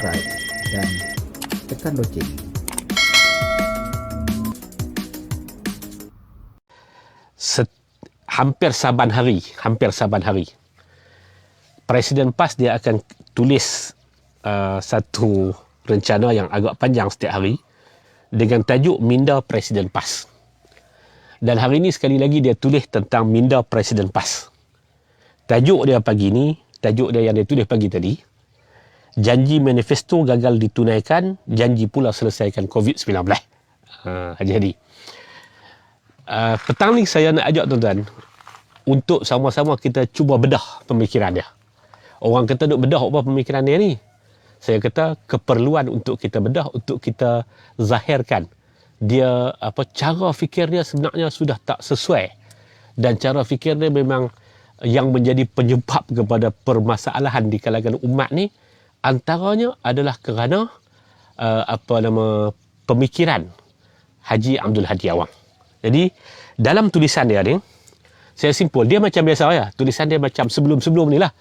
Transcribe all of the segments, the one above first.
subscribe dan tekan loceng. Hampir saban hari Presiden PAS dia akan tulis satu rencana yang agak panjang setiap hari dengan tajuk Minda Presiden PAS. Dan hari ini sekali lagi dia tulis tentang Minda Presiden PAS. Tajuk dia pagi ni, tajuk dia yang dia tulis pagi tadi, janji manifesto gagal ditunaikan, janji pula selesaikan COVID-19. Haji Hadi. Petang ni saya nak ajak tuan-tuan untuk sama-sama kita cuba bedah pemikiran dia. Orang kata duk bedah apa pemikiran dia ni? Saya kata keperluan untuk kita bedah, untuk kita zahirkan dia cara fikir dia sebenarnya sudah tak sesuai, dan cara fikir dia memang yang menjadi penyebab kepada permasalahan di kalangan umat ni antaranya adalah kerana pemikiran Haji Abdul Hadi Awang. Jadi dalam tulisan dia ni, saya simpul, dia macam biasa ya, tulisan dia macam sebelum-sebelum ni lah.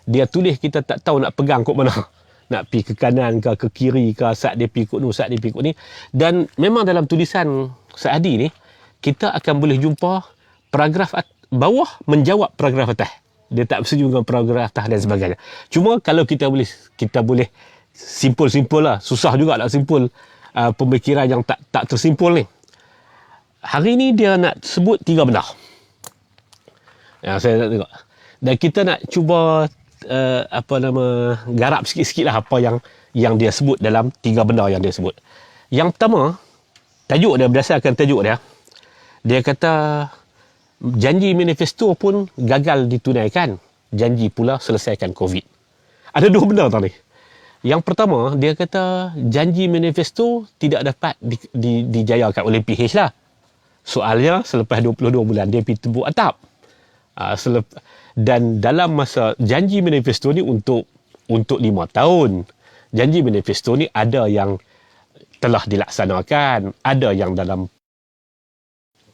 Dia tulis kita tak tahu nak pegang kok mana. Nak pergi ke kanan ke kiri ke, saat dia pergi kot ni, saat dia pergi kot ni. Dan memang dalam tulisan Saadi ni, kita akan boleh jumpa paragraf bawah menjawab paragraf atas. Dia tak bersetuju dengan paragraf atas dan sebagainya. Cuma kalau kita boleh simpul-simpul lah. Susah juga nak simpul pemikiran yang tak tersimpul ni. Hari ni dia nak sebut 3 benda. Yang saya nak tengok. Dan kita nak cuba garap sikit-sikit lah apa yang dia sebut dalam 3 benda yang dia sebut. Yang pertama, tajuk dia, berdasarkan tajuk dia, dia kata janji manifesto pun gagal ditunaikan, janji pula selesaikan COVID. Ada 2 benda tadi. Yang pertama, dia kata janji manifesto tidak dapat dijayakan oleh PH lah. Soalnya selepas 22 bulan dia pergi tebuk atap. Dan dalam masa janji manifesto ni untuk 5 tahun. Janji manifesto ni ada yang telah dilaksanakan, ada yang dalam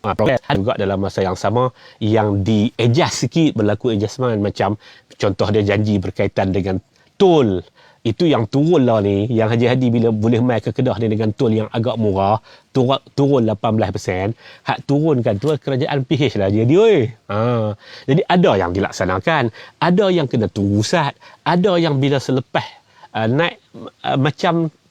proses, juga dalam masa yang sama yang di-adjust sikit, berlaku adjustment, macam contoh dia janji berkaitan dengan tol. Itu yang turun lah ni, yang Haji Hadi bila boleh mai ke Kedah ni dengan tol yang agak murah, turun 18%, hak turunkan tu kerajaan PH lah dia. Jadi ada yang dilaksanakan, ada yang kena tunggu sat, ada yang bila selepas naik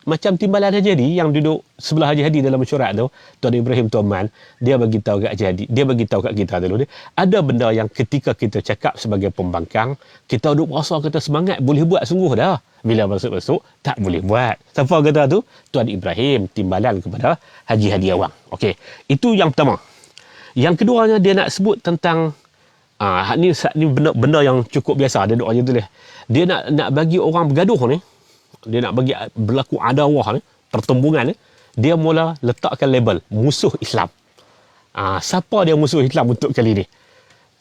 macam timbalan Haji Hadi yang duduk sebelah Haji Hadi dalam mesyuarat tu, Tuan Ibrahim Tuan Man, dia bagi tahu kat Haji Hadi, dia bagi tahu kat kita dulu, ada benda yang ketika kita cakap sebagai pembangkang, kita duk rasa kita semangat boleh buat sungguh dah. Bila masuk-masuk tak boleh buat. Siapa kata tu? Tuan Ibrahim, timbalan kepada Haji Hadi Awang. Okey, itu yang pertama. Yang keduanya dia nak sebut tentang ni benda yang cukup biasa, dia duk aja tulis. Dia nak bagi orang bergaduh ni, dia nak bagi berlaku adawah ni, pertembungan ni, dia mula letakkan label musuh Islam. Siapa dia musuh Islam untuk kali ni?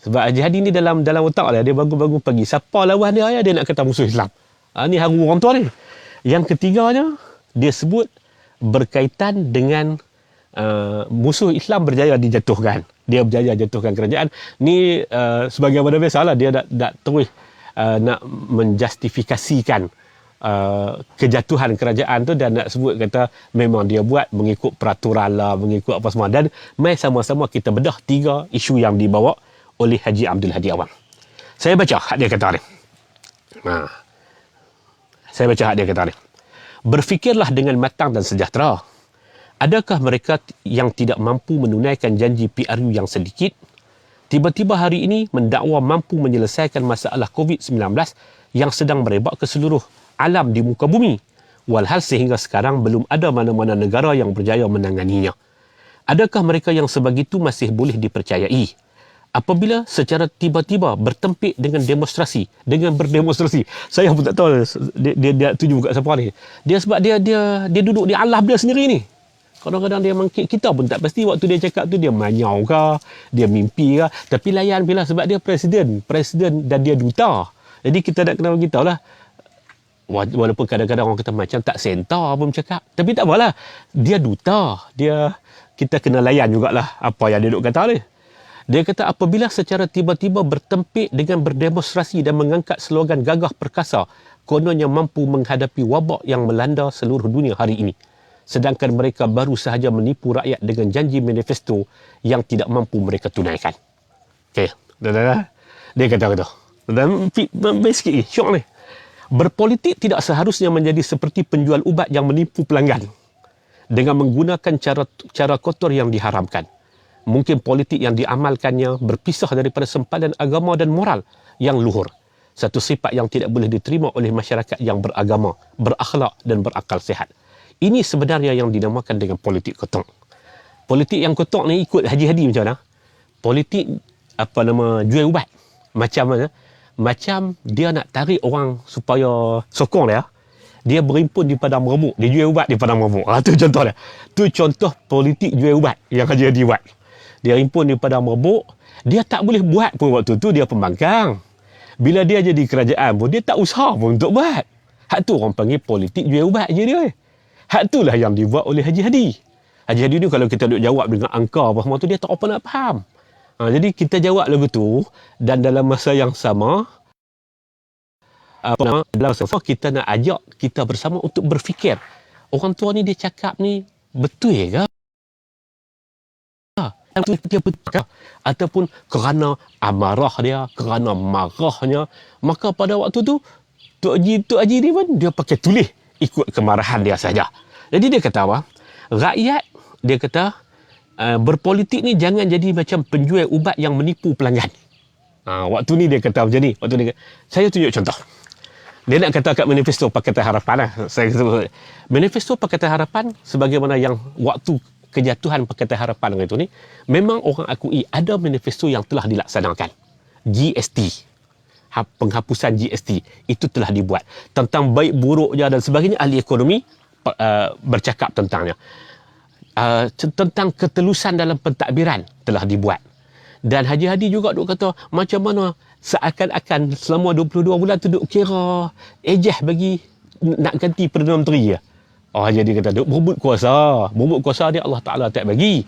Sebab Haji Hadi ni dalam otak dia bangun-bangun pagi, siapa lawan dia nak kata musuh Islam. Ni haru orang tua ni. Yang ketiganya, dia sebut berkaitan dengan musuh Islam berjaya dijatuhkan. Dia berjaya jatuhkan kerajaan. Ni sebagaimana biasalah, dia nak terus nak menjustifikasikan kejatuhan kerajaan tu, dan nak sebut kata memang dia buat mengikut peraturan lah, mengikut apa semua. Dan mai sama-sama kita bedah 3 isu yang dibawa oleh Haji Abdul Hadi Awang. Saya baca hak dia kata ni. Saya baca hak dia kata ni. Berfikirlah dengan matang dan sejahtera. Adakah mereka yang tidak mampu menunaikan janji PRU yang sedikit, tiba-tiba hari ini mendakwa mampu menyelesaikan masalah COVID-19 yang sedang merebak ke seluruh alam di muka bumi, walhal sehingga sekarang belum ada mana-mana negara yang berjaya menanganinya? Adakah mereka yang sebegitu masih boleh dipercayai apabila secara tiba-tiba bertempik dengan berdemonstrasi? Saya pun tak tahu dia tuju kat siapa ni. Dia sebab dia duduk di alam dia sendiri ni. Kadang-kadang dia mangkit, kita pun tak pasti waktu dia cakap tu dia manyau ke, dia mimpi ke, tapi layan bila sebab dia presiden dan dia duta. Jadi kita nak kena beritahu lah. Walaupun kadang-kadang orang kata macam tak senta pun cakap, tapi tak apalah, dia duta, kita kena layan jugalah apa yang dia duk kata ni. Dia kata apabila secara tiba-tiba bertempik dengan berdemonstrasi dan mengangkat slogan gagah perkasa kononnya mampu menghadapi wabak yang melanda seluruh dunia hari ini. Sedangkan mereka baru sahaja menipu rakyat dengan janji manifesto yang tidak mampu mereka tunaikan. Okey, dah. Dia kata gitu. Dan best sikit ni, syok ni. Berpolitik tidak seharusnya menjadi seperti penjual ubat yang menipu pelanggan dengan menggunakan cara kotor yang diharamkan. Mungkin politik yang diamalkannya berpisah daripada sempadan agama dan moral yang luhur. Satu sifat yang tidak boleh diterima oleh masyarakat yang beragama, berakhlak dan berakal sihat. Ini sebenarnya yang dinamakan dengan politik kotor. Politik yang kotor ni ikut Haji Hadi macam mana? Politik jual ubat. Macam mana? Macam dia nak tarik orang supaya sokong dia. Dia berhimpun di padang merebuk. Dia jual ubat di padang merebuk. Itu contoh dia. Itu contoh politik jual ubat yang Haji Hadi buat. Dia himpun di padang merebuk. Dia tak boleh buat pun waktu tu. Dia pembangkang. Bila dia jadi kerajaan pun, dia tak usaha pun untuk buat. Hak tu orang panggil politik jual ubat je dia. Hak itulah yang dibuat oleh Haji Hadi. Haji Hadi ni kalau kita duk jawab dengan angka apa semua tu, dia tak apa nak faham. Jadi kita jawab lagu tu, dan dalam masa yang sama, dalam masa kita nak ajak kita bersama untuk berfikir. Orang tua ni dia cakap ni betul ke? Dia betul ke? Ataupun kerana amarah dia, kerana marahnya, maka pada waktu tu Tok Haji ni pun dia pakai tulis ikut kemarahan dia saja. Jadi dia kata apa? Rakyat, dia kata, berpolitik ni jangan jadi macam penjual ubat yang menipu pelanggan. Waktu ni dia kata macam ni. Saya tunjuk contoh. Dia nak kata kat manifesto Pakatan Harapan lah. Saya kata, manifesto Pakatan Harapan sebagaimana yang waktu kejatuhan Pakatan Harapan itu ni, memang orang akui ada manifesto yang telah dilaksanakan. GST. Penghapusan GST itu telah dibuat. Tentang baik buruknya dan sebagainya, ahli ekonomi bercakap tentangnya. Tentang ketelusan dalam pentadbiran telah dibuat. Dan Haji Hadi juga duk kata macam mana seakan-akan selama 22 bulan tu duk kira ejeh bagi nak ganti Perdana Menteri. Haji Hadi kata duk berebut kuasa. Berebut kuasa ni Allah Ta'ala tak bagi.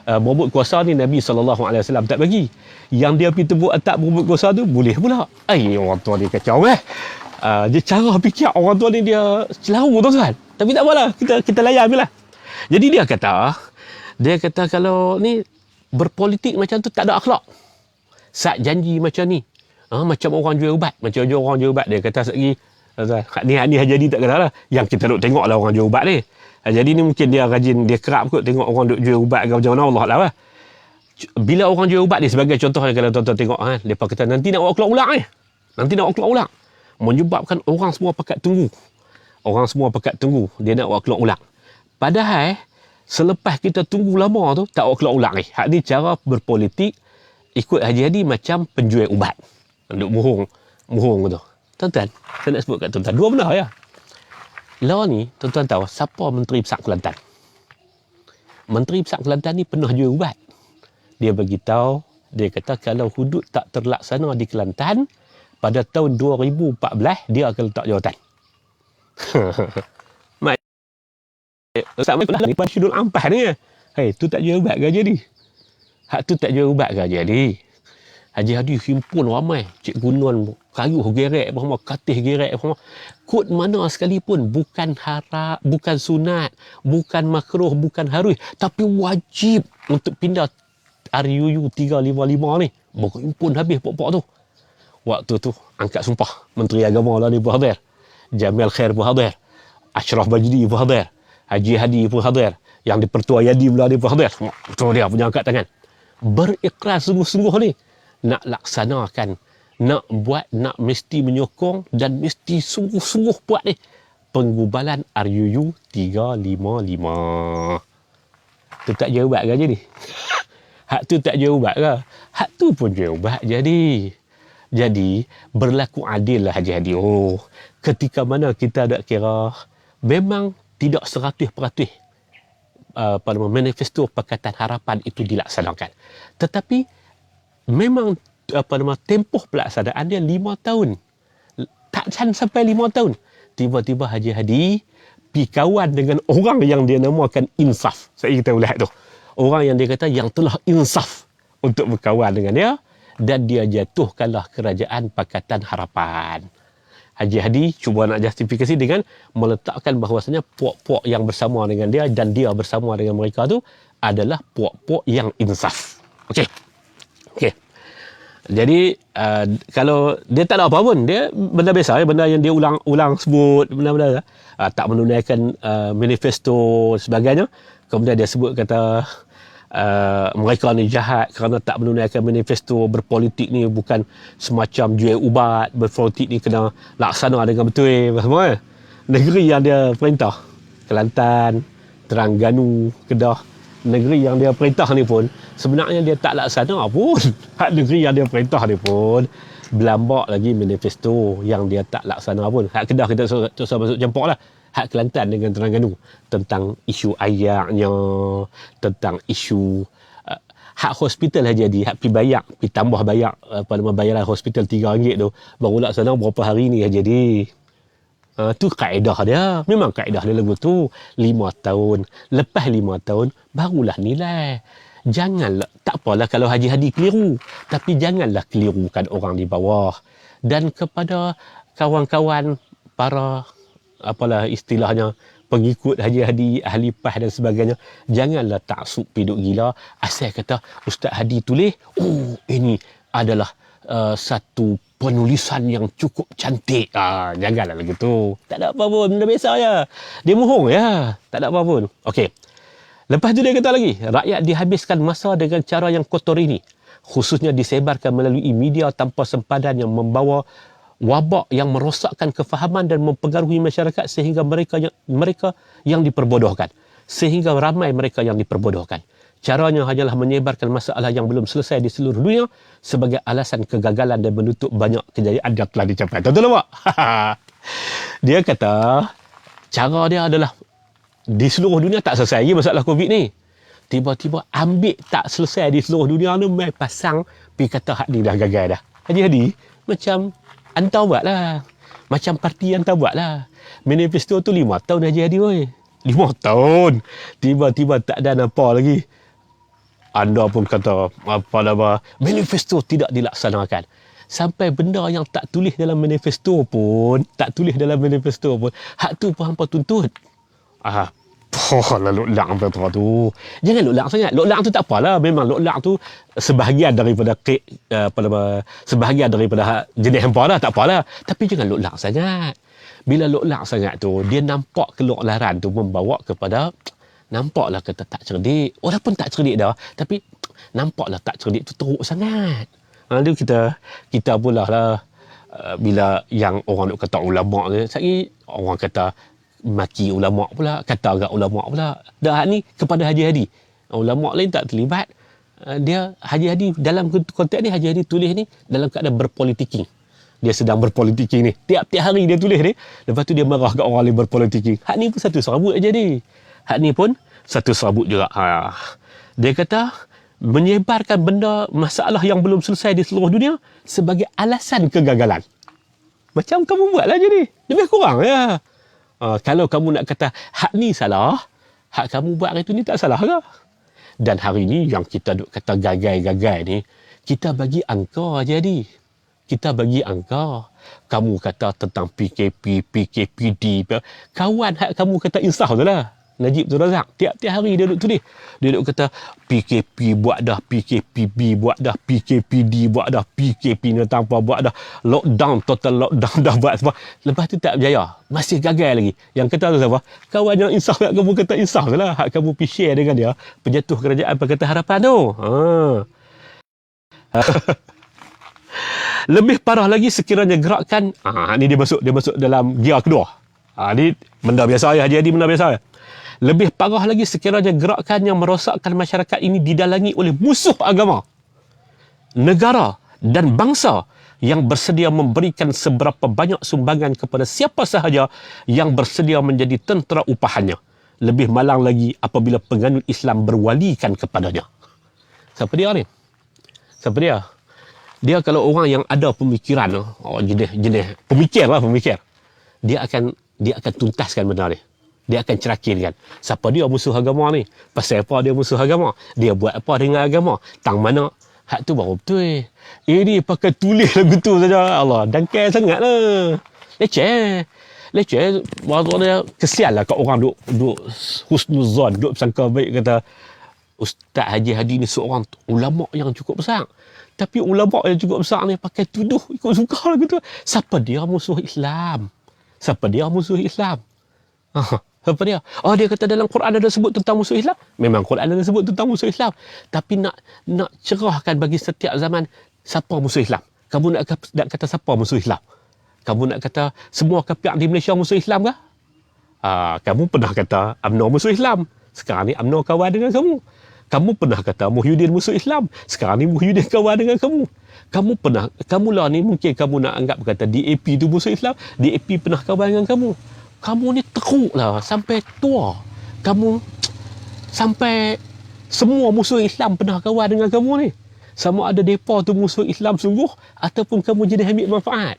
Berebut kuasa ni Nabi SAW tak bagi. Yang dia pergi tebuk atak berebut kuasa tu boleh pula. Orang tua ni kacau dia cara fikir orang tua ni dia celaru tuan-tuan. Tapi tak apalah, kita layan je lah. Jadi dia kata kalau ni berpolitik macam tu tak ada akhlak. Saat janji macam ni, macam orang jual ubat, dia kata lagi ni Haji Hadi tak kata lah. Yang kita duk tengok lah orang jual ubat ni. Jadi ni mungkin dia rajin, dia kerap kot tengok orang duk jual ubat ke macam mana, Allah lah. Bila orang jual ubat ni, sebagai contohnya kalau tuan-tuan tengok, mereka kata nanti nak keluar ulang. Menyebabkan orang semua pakat tunggu. Dia nak keluar ulang. Padahal selepas kita tunggu lama tu, tak keluar ulang ni. Hak ni cara berpolitik ikut Haji Hadi macam penjual ubat. Duk mohong tu. Tuan-tuan, saya nak sebut kat tuan-tuan, dua benda ya. Law ni, tuan-tuan tahu siapa Menteri Besar Kelantan? Menteri Besar Kelantan ni pernah jual ubat. Dia beritahu, dia kata kalau hudud tak terlaksana di Kelantan, pada tahun 2014, dia akan letak jawatan. Sama lah ni pada Syedul Ampah ni. Tu tak jual ubat ke jadi? Hak tu tak jual ubat ke jadi? Haji Hadi himpun ramai. Cikgu Nun kayu gerek apa semua, katih gerek apa semua. Kod mana sekalipun bukan haram, bukan sunat, bukan makruh, bukan harus, tapi wajib untuk pindah RUU 355 ni. Berhimpun habis pokok tu. Waktu tu angkat sumpah Menteri Agama lah ni berhadir. Jamil Khair berhadir. Ashraf Bajdi berhadir. Haji Hadi pun hadir. Yang di Pertua Yadi pula dia pun hadir. Itu dia punya angkat tangan. Berikrar sungguh-sungguh ni. Nak laksanakan. Nak buat, nak mesti menyokong dan mesti sungguh-sungguh buat ni. Penggubalan RUU 355. Tu tak jual ubat ke jadi? Hak tu tak jual ubat ke? Hak tu pun jual ubat jadi. Jadi, berlaku adil lah Haji Hadi. Ketika mana kita ada kira, memang tidak 100% manifesto Pakatan Harapan itu dilaksanakan. Tetapi, memang tempoh pelaksanaan dia 5 tahun. Takkan sampai 5 tahun. Tiba-tiba Haji Hadi pergi kawan dengan orang yang dia namakan insaf. Saya kita lihat tu. Orang yang dia kata yang telah insaf untuk berkawan dengan dia. Dan dia jatuhkanlah kerajaan Pakatan Harapan. Haji Hadi cuba nak justifikasi dengan meletakkan bahawasanya puak-puak yang bersama dengan dia dan dia bersama dengan mereka tu adalah puak-puak yang insaf. Okey. Okey. Jadi kalau dia tak ada apa pun, dia benda biasa, benda yang dia ulang-ulang sebut, benda-benda tak menunaikan manifesto sebagainya. Kemudian dia sebut kata mereka ni jahat kerana tak menunaikan manifesto, berpolitik ni bukan semacam jual ubat, berpolitik ni kena laksana dengan betul semua. Negeri yang dia perintah, Kelantan, Terengganu, Kedah, negeri yang dia perintah ni pun sebenarnya dia tak laksana pun. Hak negeri yang dia perintah ni pun berlambak lagi manifesto yang dia tak laksana pun. Hak Kedah kita susah masuk campur lah. Hak Kelantan dengan Terengganu tentang isu ayaknya, tentang isu hak hospital Haji Hadi, hak pi bayar, pi tambah bayar bayaran hospital RM3 tu baru laksana berapa hari ni Haji Hadi. Tu kaedah dia. Memang kaedah dia lagu tu 5 tahun. Lepas 5 tahun barulah nilai. Janganlah, tak apalah kalau Haji Hadi keliru, tapi janganlah kelirukan orang di bawah. Dan kepada kawan-kawan para apalah istilahnya pengikut Haji Hadi, ahli PAS dan sebagainya, janganlah taksub piduk gila asal kata Ustaz Hadi tulis, oh ini adalah satu penulisan yang cukup cantik. Janganlah begitu. Tak ada apa pun, benda biasa je. Dia mohong ya, tak ada apa pun. Okey. Lepas tu dia kata lagi, rakyat dihabiskan masa dengan cara yang kotor ini, khususnya disebarkan melalui media tanpa sempadan yang membawa wabak yang merosakkan kefahaman dan mempengaruhi masyarakat sehingga mereka yang diperbodohkan. Sehingga ramai mereka yang diperbodohkan. Caranya hanyalah menyebarkan masalah yang belum selesai di seluruh dunia sebagai alasan kegagalan dan menutup banyak kejayaan yang telah dicapai. Tahu tak? Dia kata, cara dia adalah di seluruh dunia tak selesai lagi masalah COVID ni. Tiba-tiba ambil tak selesai di seluruh dunia ni, mai pasang, pergi kata hak ni dah gagal dah. Haji Hadi, macam hantar buat lah. Macam parti hantar buat lah. Manifesto tu 5 tahun Haji Hadi oi. 5 tahun. Tiba-tiba tak ada apa lagi. Anda pun kata apa manifesto tidak dilaksanakan. Sampai benda yang tak tulis dalam manifesto pun, hak tu pun hampa tuntut. Lok-lak hampa tu. Jangan lok-lak sangat. Lok-lak tu tak apalah. Memang lok-lak tu sebahagian daripada sebahagian daripada jenis hampa dah, tak apalah. Tapi jangan lok-lak sangat. Bila lok-lak sangat tu, dia nampak keloklaran tu membawa kepada nampaklah kata tak cerdik. Walaupun tak cerdik dah, tapi nampaklah tak cerdik tu teruk sangat. Lalu kita pula lah bila yang orang nak kata ulama ni, sekali orang kata maki ulama pula, kata agak ulama pula. Dah ni kepada Haji Hadi. Ulama lain tak terlibat. Dia Haji Hadi dalam konteks ni, Haji Hadi tulis ni dalam keadaan berpolitiking. Dia sedang berpolitiking ni. Tiap-tiap hari dia tulis ni. Lepas tu dia marah kat orang lain berpolitiking. Hak ni pun satu serabut aja ni. Hak ni pun satu serabut juga. Dia kata menyebarkan benda masalah yang belum selesai di seluruh dunia sebagai alasan kegagalan. Macam kamu buatlah je ni. Lebih kurang ya. Kalau kamu nak kata hak ni salah, hak kamu buat hari tu ni tak salah ke? Dan hari ni yang kita duk kata gagal-gagal ni, kita bagi angka aja ni. Kita bagi angka. Kamu kata tentang PKP, PKPD. Kawan hak kamu kata insaf tu lah. Najib tu Razak. Tiap-tiap hari dia duduk tulis. Dia duduk kata PKP buat dah, PKPB buat dah, PKPD buat dah, PKP ni tanpa buat dah, lockdown, total lockdown dah buat semua. Lepas tu tak berjaya. Masih gagal lagi. Yang kata tu siapa? Kawan yang insaf hak kamu kata insaf tu lah. Hak kamu pergi share dengan dia. Penjatuh kerajaan Pakatan Harapan tu. Lebih parah lagi sekiranya gerakan ni dia masuk dalam gear kedua. Ni benda biasa ya, Haji Hadi, benda biasa ya. Lebih parah lagi sekiranya gerakan yang merosakkan masyarakat ini didalangi oleh musuh agama, negara dan bangsa yang bersedia memberikan seberapa banyak sumbangan kepada siapa sahaja yang bersedia menjadi tentera upahannya. Lebih malang lagi apabila penganut Islam berwalikan kepadanya. Siapa dia ni? Siapa dia? Dia kalau orang yang ada pemikiran, jenis pemikir, dia akan tuntaskan benda ni. Dia akan cerakirkan. Siapa dia musuh agama ni? Pasal apa dia musuh agama? Dia buat apa dengan agama? Tang mana? Hak tu baru betul. Ini pakai tulis lagu tu saja. Allah, dangkal sangat lah. Leceh. Waktu dia kesian lah kat orang duk husnuzon, duk sangka baik, kata Ustaz Haji Hadi ni seorang ulama yang cukup besar. Tapi ulama yang cukup besar ni pakai tuduh ikut suka lah gitu. Siapa dia musuh Islam? Siapa dia musuh Islam? Apa dia? Oh, dia kata dalam Quran ada sebut tentang musuh Islam. Memang Quran ada sebut tentang musuh Islam. Tapi nak cerahkan bagi setiap zaman, siapa musuh Islam? Kamu nak kata siapa musuh Islam? Kamu nak kata semua kafir di Malaysia musuh Islam ke? Kamu pernah kata UMNO musuh Islam. Sekarang ni UMNO kawan dengan kamu. Kamu pernah kata Muhyiddin musuh Islam. Sekarang ni Muhyiddin kawan dengan kamu. Kamu lah ni mungkin kamu nak anggap kata DAP tu musuh Islam. DAP pernah kawan dengan kamu. Kamu ni teruk lah sampai tua. Kamu sampai semua musuh Islam pernah kawan dengan kamu ni. Sama ada mereka tu musuh Islam sungguh ataupun kamu jadi ambil manfaat.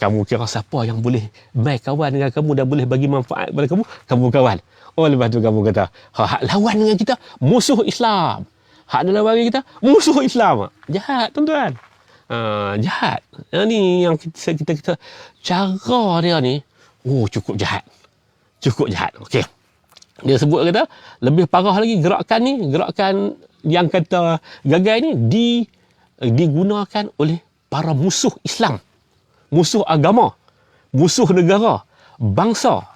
Kamu kira siapa yang boleh main kawan dengan kamu dan boleh bagi manfaat kepada kamu kawan. Oh, lepas tu kamu kata, hak lawan dengan kita musuh Islam. Hak ada lawan dengan kita musuh Islam. Jahat, tuan-tuan. Jahat. Ni yang kita cara dia ni, cukup jahat. Cukup jahat. Okey. Dia sebut kata, lebih parah lagi gerakan yang kata gagal ni digunakan oleh para musuh Islam. Musuh agama, musuh negara, bangsa.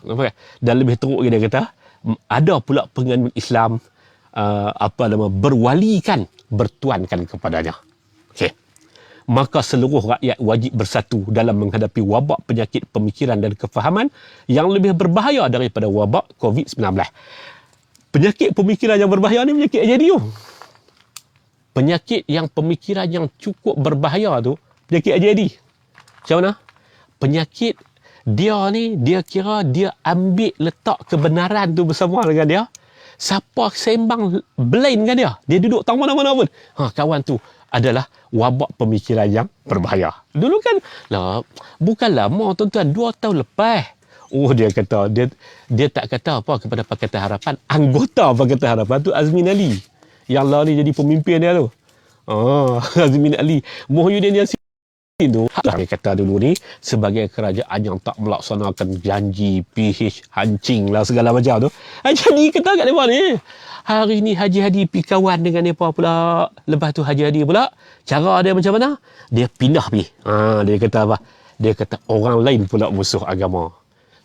Dan lebih teruk dia kata, ada pula penganut Islam bertuankan kepadanya. Okey. Maka seluruh rakyat wajib bersatu dalam menghadapi wabak penyakit pemikiran dan kefahaman yang lebih berbahaya daripada wabak COVID-19. Penyakit pemikiran yang berbahaya ni penyakit AJD tu. Penyakit yang pemikiran yang cukup berbahaya tu penyakit AJD. Macam mana? Penyakit dia ni, dia kira dia ambil letak kebenaran tu bersama dengan dia. Siapa sembang blind dengan dia, dia duduk tak mana-mana pun. Kawan tu adalah wabak pemikiran yang berbahaya. Dulu kan, bukan lama tuan-tuan, 2 tahun lepas. Dia kata, dia tak kata apa kepada Pakatan Harapan. Anggota Pakatan Harapan tu Azmin Ali. Yang lah ni jadi pemimpin dia tu. Azmin Ali. Muhyiddin Yassin tu, dia kata dulu ni sebagai kerajaan yang tak melaksanakan janji PH hancing lah segala macam tu. Jadi kata kat mereka ni, hari ni Haji Hadi pergi kawan dengan mereka pula. Lepas tu Haji Hadi pula, cara dia macam mana? Dia pindah pergi. Dia kata apa? Dia kata orang lain pula musuh agama.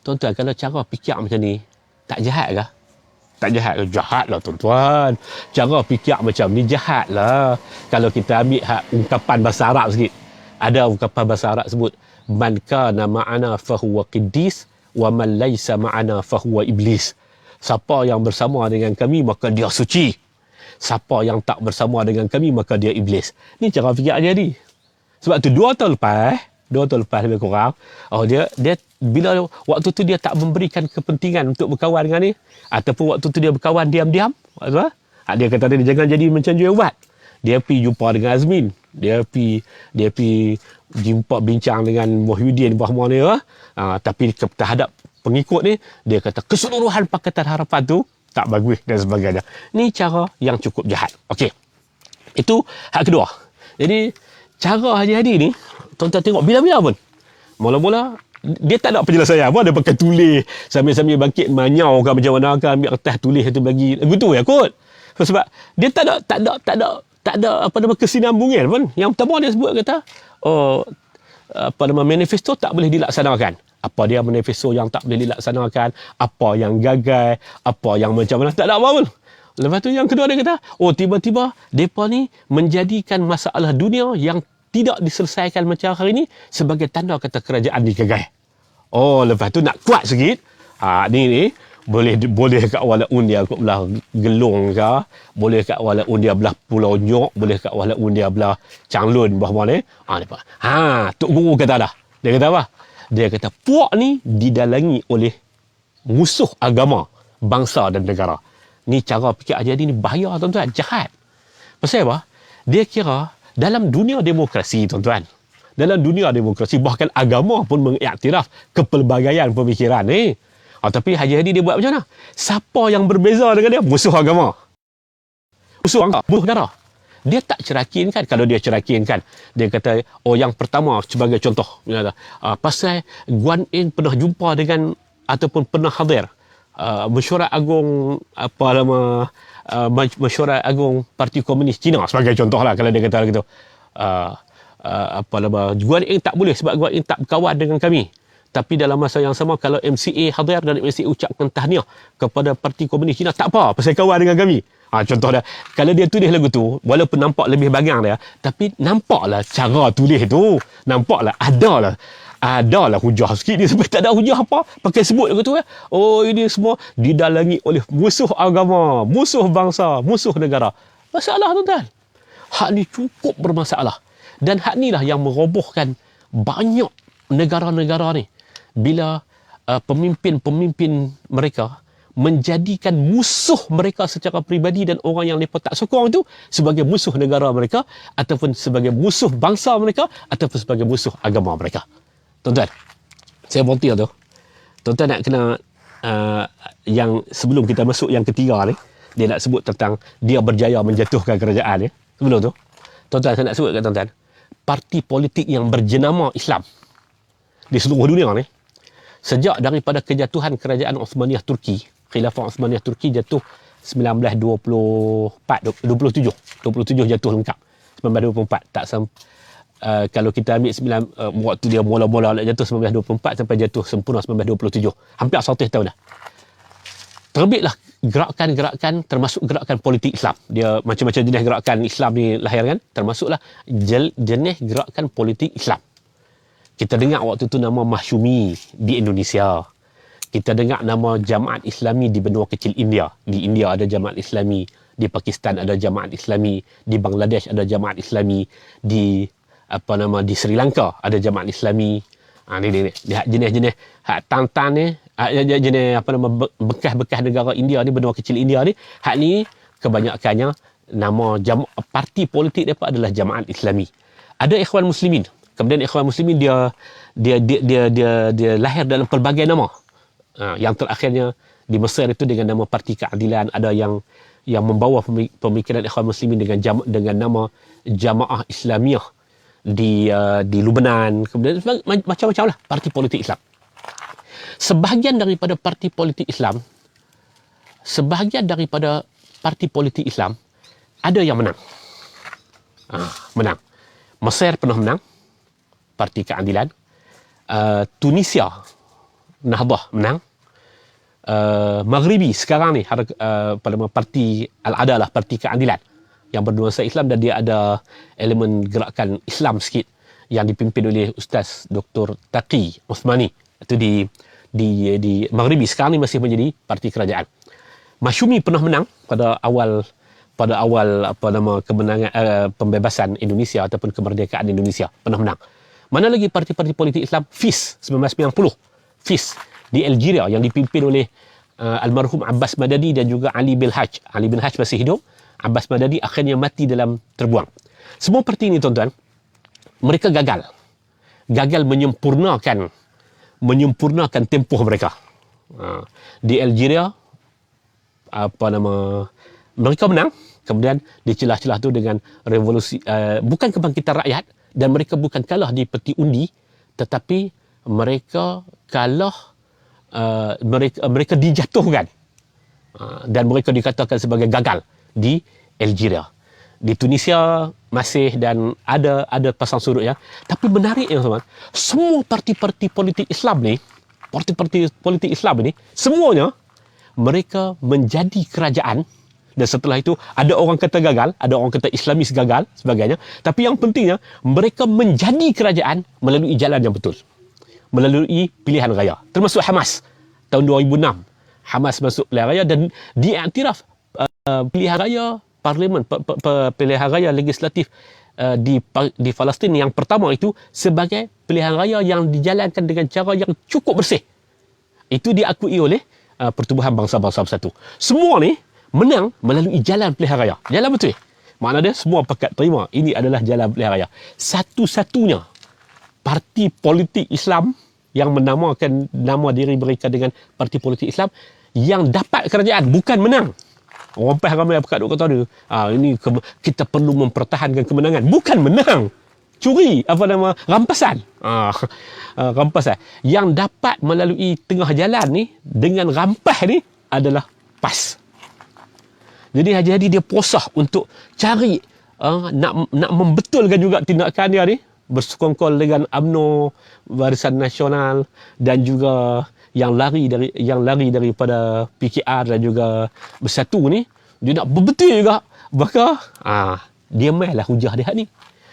Tuan-tuan, kalau cara fikir macam ni, tak jahat ke? Tak jahat ke? Jahat lah tuan-tuan. Cara fikir macam ni jahat lah. Kalau kita ambil ungkapan bahasa Arab sikit. Ada ungkapan bahasa Arab sebut, man kana ma'ana fahuwa qiddis wa man laysa ma'ana fahuwa iblis. Siapa yang bersama dengan kami maka dia suci. Siapa yang tak bersama dengan kami maka dia iblis. Ni cara fikir jadi. Sebab tu 2 tahun lepas lebih kurang, dia bila waktu tu dia tak memberikan kepentingan untuk berkawan dengan ni, ataupun waktu tu dia berkawan diam-diam, dia kata dia jangan jadi macam Juewat. Dia pergi jumpa dengan Azmin. Dia pergi jumpa bincang dengan Muhyiddin Bahman ni. Tapi terhadap pengikut ni, dia kata keseluruhan Pakatan Harapan tu tak bagus dan sebagainya. Ni cara yang cukup jahat. Okey. Itu hak kedua. Jadi, cara Haji Hadi ni, tuan-tuan tengok bila-bila pun. Mula-mula, dia tak ada penjelasan apa. Dia pakai tulis. Sambil-sambil bangkit manyau ke macam mana ke, ambil kertas tulis tu bagi. Lagu tu ya kot. Sebab dia tak ada kesinambungan pun. Yang pertama dia sebut kata, manifesto tak boleh dilaksanakan. Apa dia manifesto yang tak boleh dilaksanakan, apa yang gagal, apa yang macam mana, tak ada apa pun. Lepas tu yang kedua dia kata, tiba-tiba mereka ni menjadikan masalah dunia yang tidak diselesaikan macam hari ni sebagai tanda kata kerajaan digagal. Lepas tu nak kuat sikit, ni boleh kat walaupun dia belah Gelung ke, boleh kat walaupun dia belah Pulau Nyok, boleh kat walaupun dia belah Changlun bawah ni. Tok Guru kata dah. Dia kata apa? Dia kata puak ni didalangi oleh musuh agama, bangsa dan negara. Ni cara fikir Haji ni bahaya tuan-tuan, jahat. Pasal apa? Dia kira dalam dunia demokrasi tuan-tuan. Dalam dunia demokrasi bahkan agama pun mengiktiraf kepelbagaian pemikiran ni. Tapi Haji Hadi dia buat macam mana? Siapa yang berbeza dengan dia? Musuh agama. Musuh negara. dia tak cerakinkan. Kalau dia cerakinkan, dia kata, oh yang pertama sebagai contoh, pasal Guan Eng pernah jumpa dengan ataupun pernah hadir mesyuarat agung mesyuarat agung Parti Komunis Cina sebagai contoh lah, kalau dia kata gitu. Guan Eng tak boleh sebab Guan Eng tak berkawan dengan kami. Tapi dalam masa yang sama, kalau MCA hadir dan MCA ucapkan tahniah kepada Parti Komunis Cina, tak apa, pasal kawan dengan kami. Contoh dah, kalau dia tulis lagu tu, walaupun nampak lebih bagang dia, tapi nampaklah cara tulis tu, nampaklah adalah hujah sikit. Dia sampai tak ada hujah apa, pakai sebut lagu tu. Oh, ini semua didalangi oleh musuh agama, musuh bangsa, musuh negara. Masalah tuan-tuan. Hak ni cukup bermasalah. Dan hak ni lah yang merobohkan banyak negara-negara ni. Bila pemimpin-pemimpin mereka menjadikan musuh mereka secara peribadi dan orang yang mereka tak sokong itu sebagai musuh negara mereka, ataupun sebagai musuh bangsa mereka, ataupun sebagai musuh agama mereka. Tuan-tuan, saya volunteer tu. Tuan-tuan nak kena yang sebelum kita masuk yang ketiga ni, dia nak sebut tentang dia berjaya menjatuhkan kerajaan ni. Sebelum tu, tuan-tuan, saya nak sebut kat tuan-tuan, parti politik yang berjenama Islam di seluruh dunia ni, sejak daripada kejatuhan kerajaan Osmaniyah Turki, Khilafah Osmaniyah Turki jatuh 1927 jatuh lengkap. 1924 tak kalau kita ambil waktu dia mula-mula nak jatuh 1924 sampai jatuh sempurna 1927, hampir 100 tahun dah. Terbitlah gerakan-gerakan, termasuk gerakan politik Islam. Dia macam-macam jenis gerakan Islam ni lahirkan, termasuklah jenis gerakan politik Islam. Kita dengar waktu tu nama Mahsyumi di Indonesia. Kita dengar nama Jamaat Islami di benua kecil India. Di India ada Jamaat Islami, di Pakistan ada Jamaat Islami, di Bangladesh ada Jamaat Islami, di Sri Lanka ada Jamaat Islami. Ni jenis-jenis hak tan-tan ni, jenis bekas-bekas negara India ni, benua kecil India ni, hak ni kebanyakannya nama parti politik mereka adalah Jamaat Islami. Ada Ikhwan Muslimin. Kemudian Ikhwan Muslimin dia lahir dalam pelbagai nama. Yang terakhirnya di Mesir itu dengan nama Parti Keadilan. Ada yang membawa pemikiran Ikhwan Muslimin dengan nama Jamaah Islamiyah di Lebanon. Kemudian macam-macam lah parti politik Islam. Sebahagian daripada parti politik Islam ada yang menang. Menang. Mesir pernah menang, Parti Keadilan. Tunisia, Nahdah menang. Maghribi sekarang ni Parti Al-Adalah, Parti Keadilan yang bernuansa Islam, dan dia ada elemen gerakan Islam sikit yang dipimpin oleh Ustaz Dr. Taqi Uthmani. Itu di Maghribi sekarang ni masih menjadi parti kerajaan. Masyumi pernah menang pada awal kemenangan pembebasan Indonesia ataupun kemerdekaan Indonesia, pernah menang. Mana lagi parti-parti politik Islam? FIS 1990. FIS di Algeria yang dipimpin oleh almarhum Abbas Madadi dan juga Ali bin Haj. Ali bin Haj masih hidup. Abbas Madadi akhirnya mati dalam terbuang. Semua parti ini, tuan-tuan, mereka gagal menyempurnakan tempoh mereka. Di Algeria mereka menang, kemudian dicelah-celah tu dengan revolusi, bukan kebangkitan rakyat, dan mereka bukan kalah di peti undi, tetapi mereka kalah, mereka dijatuhkan, dan mereka dikatakan sebagai gagal di Algeria. Di Tunisia masih, dan ada pasang surut ya. Tapi menariknya, teman, semua parti-parti politik Islam ni, semuanya mereka menjadi kerajaan. Dan setelah itu ada orang kata gagal, ada orang kata Islamis gagal, sebagainya. Tapi yang pentingnya, mereka menjadi kerajaan melalui jalan yang betul, melalui pilihan raya. Termasuk Hamas tahun 2006. Hamas masuk pilihan raya dan diiktiraf pilihan raya parlimen, pilihan raya legislatif di Palestin yang pertama itu sebagai pilihan raya yang dijalankan dengan cara yang cukup bersih. Itu diakui oleh Pertubuhan Bangsa-Bangsa Bersatu. Semua ni menang melalui jalan pilihan raya. Jalan betul. Makna dia semua pakat terima ini adalah jalan pilihan raya. Satu-satunya parti politik Islam yang menamakan nama diri mereka dengan parti politik Islam yang dapat kerajaan, bukan menang. Orang PAS ramai pekat duk kata dia. Ini kita perlu mempertahankan kemenangan. Bukan menang. Curi, rampasan. Rampasan. Yang dapat melalui tengah jalan ni, dengan rampas ni, adalah PAS. Jadi Haji Hadi dia posah untuk cari, nak membetulkan juga tindakan dia ni, bersekongkol dengan UMNO, Barisan Nasional, dan juga yang lari daripada PKR dan juga Bersatu ni, dia nak berbetul juga. Maka dia mainlah hujah dia ni.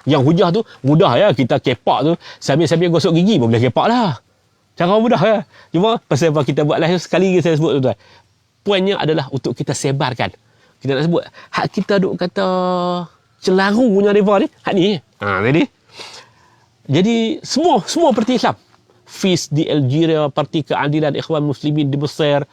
Yang hujah tu mudah ya, kita kepak tu sambil-sambil gosok gigi pun boleh kepak lah. Cara mudah ya. Cuma pasal apa kita buat lah, sekali lagi saya sebut tuan. Poinnya adalah untuk kita sebarkan. Kita nak sebut hak kita duk kata celarunya depa ni, hak ni. Jadi semua parti Islam, FIS di Algeria, Parti Keadilan Ikhwan Muslimin di Mesir,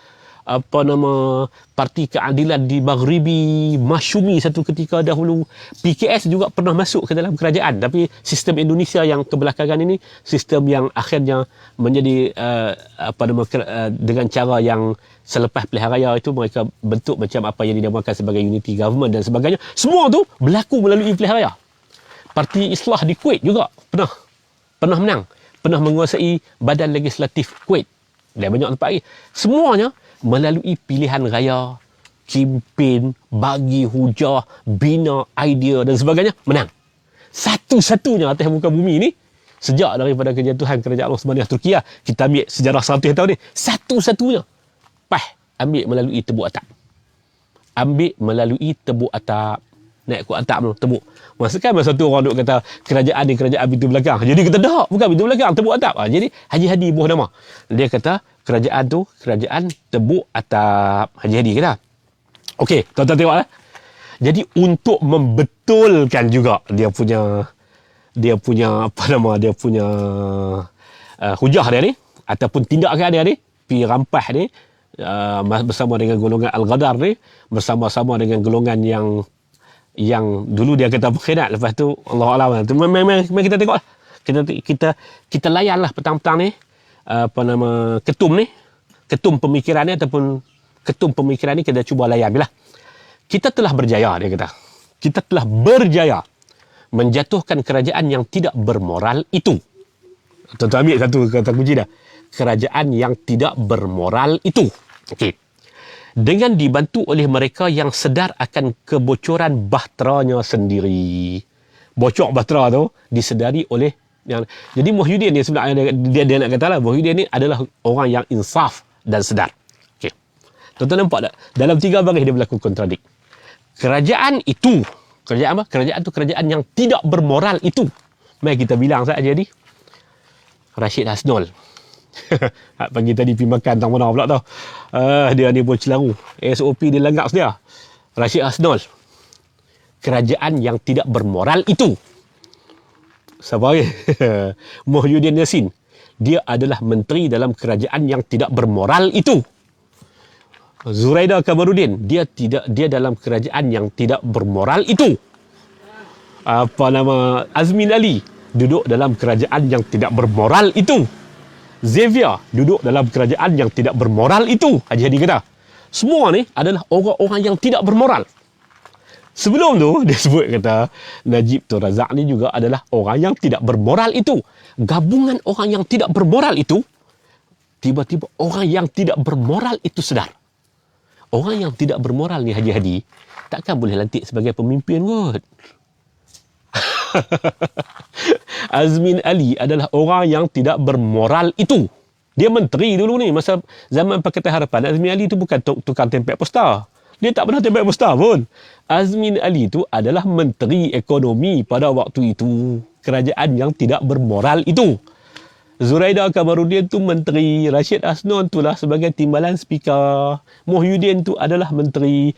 Parti Keadilan di Maghribi, Masyumi satu ketika dahulu, PKS juga pernah masuk ke dalam kerajaan, tapi sistem Indonesia yang kebelakangan ini sistem yang akhirnya menjadi dengan cara yang selepas pilihan raya itu mereka bentuk macam apa yang dinamakan sebagai unity government dan sebagainya. Semua tu berlaku melalui pilihan raya. Parti Islah di Kuwait juga pernah menang, pernah menguasai badan legislatif Kuwait dan banyak tempat lagi. Semuanya melalui pilihan raya, kempen, bagi hujah, bina idea dan sebagainya, menang. Satu-satunya atas muka bumi ni, sejak daripada kejatuhan Kerajaan Osmaniyah Turkiye, kita ambil sejarah 100 tahun ni, satu-satunya PAS ambil melalui tebuk atap. Naik ke atap tu, tebuk. Maksudkan masa tu orang duk kata kerajaan ni kerajaan pintu belakang. Jadi kita dah, bukan pintu belakang, tebuk atap. Jadi Haji Hadi buah nama. Dia kata kerajaan tu kerajaan tebuk atap. Haji Hadi kata. Okey, tuan-tuan tengoklah. Jadi untuk membetulkan juga dia punya hujah dia ni ataupun tindakan dia ni, pi rampas ni, bersama dengan golongan Al-Ghadar ni, bersama-sama dengan golongan yang dulu dia kata berkhianat, lepas tu Allah Alam. Memang kita tengoklah. Kita layanlah petang-petang ni ketum pemikiran ni ataupun ketum pemikiran ni kita cuba layan bila. Kita telah berjaya, dia kata. Kita telah berjaya menjatuhkan kerajaan yang tidak bermoral itu. Tuan-tuan ambil satu kata kunci dah. Kerajaan yang tidak bermoral itu. Okey. Dengan dibantu oleh mereka yang sedar akan kebocoran bahteranya sendiri. Bocor bahtera tu disedari oleh jadi Muhyiddin ni sebenarnya dia nak kata lah, Muhyiddin ni adalah orang yang insaf dan sedar. Okey. Tuan-tuan nampak tak? Dalam 3 baris dia berlaku kontradik. Kerajaan itu, kerajaan apa? Kerajaan tu kerajaan yang tidak bermoral itu. Mari kita bilang saja jadi Rashid Hasnul. Pagi tadi pergi makan tang mana pula tau. Dia ni pun celaru. SOP dia langgar sedia. Rashid Hasnul. Kerajaan yang tidak bermoral itu. Sabar ya. Muhyiddin Yassin. Dia adalah menteri dalam kerajaan yang tidak bermoral itu. Zuraida Kamarudin. Dia dalam kerajaan yang tidak bermoral itu. Azmin Ali. Duduk dalam kerajaan yang tidak bermoral itu. Xavier duduk dalam kerajaan yang tidak bermoral itu. Haji Hadi kata. Semua ni adalah orang-orang yang tidak bermoral. Sebelum tu, dia sebut kata, Najib Tun Razak ni juga adalah orang yang tidak bermoral itu. Gabungan orang yang tidak bermoral itu, tiba-tiba orang yang tidak bermoral itu sedar. Orang yang tidak bermoral ni Haji Hadi, takkan boleh lantik sebagai pemimpin kot. Azmin Ali adalah orang yang tidak bermoral itu. Dia menteri dulu ni, masa zaman Pakatan Harapan. Azmin Ali tu bukan tukang tempel poster. Dia tak pernah tempel poster pun. Azmin Ali tu adalah menteri ekonomi pada waktu itu. Kerajaan yang tidak bermoral itu. Zuraida Kamarudin tu menteri. Rashid Hasnul tu lah sebagai timbalan speaker. Muhyiddin tu adalah menteri.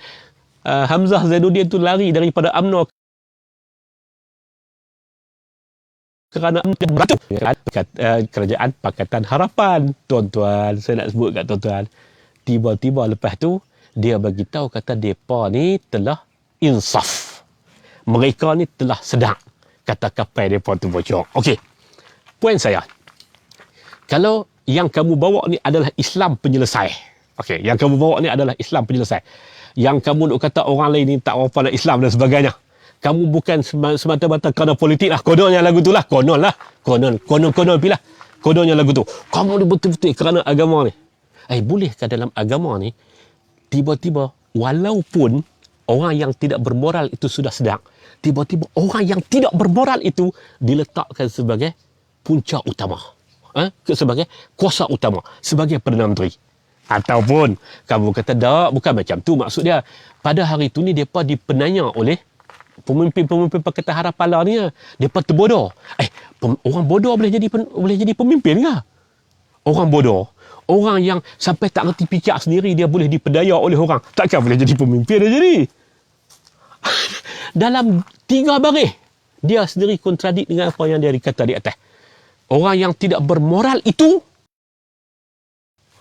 Hamzah Zainuddin tu lari daripada UMNO kerana kerajaan Pakatan Harapan. Tuan-tuan, saya nak sebut kat tuan-tuan, tiba-tiba lepas tu dia bagi tahu kata depa ni telah insaf. Mereka ni telah sedar kata kapal depa tu bocor. Okey. Poin saya, kalau yang kamu bawa ni adalah Islam penyelesai. Okey, yang kamu bawa ni adalah Islam penyelesai. yang kamu nak kata orang lain ni tak apa nak Islam dan sebagainya. Kamu bukan semata-mata kerana politik lah. Kononnya lagu tu lah. Konon pilah. Kononnya lagu tu. Kamu ni betul-betul kerana agama ni. Bolehkah dalam agama ni, tiba-tiba, walaupun orang yang tidak bermoral itu sudah sedang, tiba-tiba orang yang tidak bermoral itu diletakkan sebagai punca utama. Sebagai kuasa utama. Sebagai Perdana Menteri. Ataupun, kamu kata, tak, bukan macam tu maksud dia. Pada hari tu ni, mereka dipenanya oleh pemimpin-pemimpin Pakatan Harapan lah ni. Mereka terbodoh. Orang bodoh boleh jadi pemimpin ke? Orang bodoh, orang yang sampai tak ngerti fikir sendiri, dia boleh diperdaya oleh orang. Takkan boleh jadi pemimpin dia jadi? Dalam 3 baris, dia sendiri kontradik dengan apa yang dia dikata di atas. Orang yang tidak bermoral itu